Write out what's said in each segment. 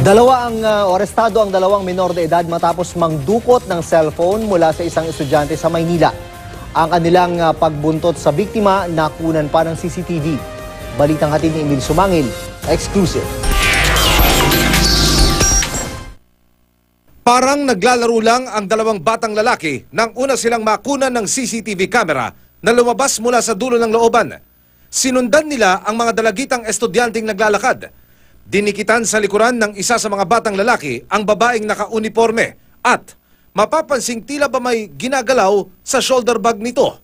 Arestado ang dalawang minor de edad matapos mangdukot ng cellphone mula sa isang estudyante sa Maynila. Ang kanilang pagbuntot sa biktima nakunan pa ng CCTV. Balitang hatid ni Emil Sumangil, exclusive. Parang naglalaro lang ang dalawang batang lalaki nang una silang makunan ng CCTV camera na lumabas mula sa dulo ng looban. Sinundan nila ang mga dalagitang estudyanteng naglalakad. Dinikitan sa likuran ng isa sa mga batang lalaki ang babaeng naka-uniforme at mapapansing tila ba may ginagalaw sa shoulder bag nito.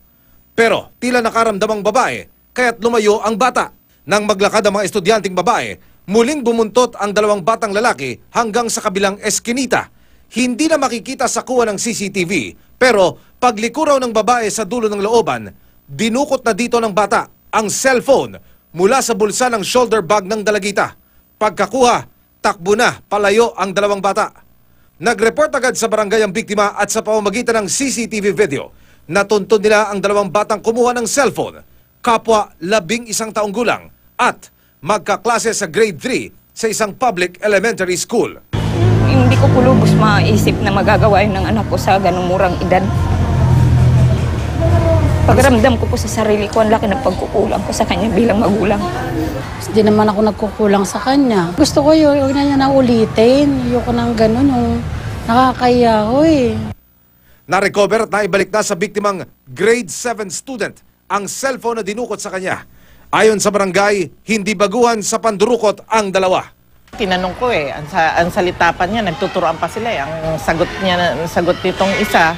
Pero tila nakaramdamang babae kaya't lumayo ang bata. Nang maglakad ang mga estudyanteng babae, muling bumuntot ang dalawang batang lalaki hanggang sa kabilang eskinita. Hindi na makikita sa kuha ng CCTV pero pagliku raw ng babae sa dulo ng looban, dinukot na dito ng bata ang cellphone mula sa bulsa ng shoulder bag ng dalagita. Pagkakuha, takbo na palayo ang dalawang bata. Nag-report agad sa barangay ang biktima at sa pamamagitan ng CCTV video, natuntun nila ang dalawang batang kumuha ng cellphone, kapwa 11 taong gulang at magkaklase sa grade 3 sa isang public elementary school. Hindi ko lubos maisip na magagawa yun ng anak ko sa ganung murang edad. Pagramdam ko po sa sarili ko, ang laki ng pagkukulang ko sa kanya bilang magulang. Hindi naman ako nagkukulang sa kanya. Gusto ko yun na niya na ulitin. Ayoko nang ganun, yung nakakaya ko eh. Na-recover at naibalik na sa biktimang grade 7 student ang cellphone na dinukot sa kanya. Ayon sa barangay, hindi baguhan sa pandurukot ang dalawa. Tinanong ko ang salita pa niya, nagtuturoan pa sila Ang sagot nitong isa,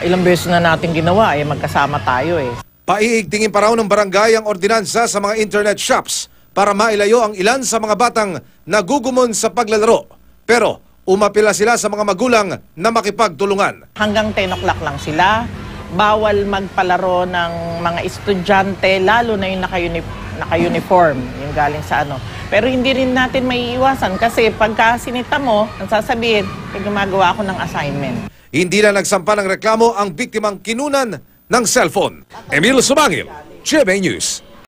ilang beses na natin ginawa magkasama tayo Paiigtingin pa raw ng barangay ang ordinansa sa mga internet shops para mailayo ang ilan sa mga batang nagugumon sa paglalaro. Pero umapila sila sa mga magulang na makipagtulungan. Hanggang 10 o'clock lang sila. Bawal magpalaro ng mga estudyante, lalo na yung naka-uniform, yung galing sa Pero hindi rin natin maiiwasan kasi pagka sinita mo, ang sasabihin, gumagawa ako ng assignment. Hindi na nagsampa ng reklamo ang biktimang kinunan ng cellphone. Emil Sumangil, GMA News.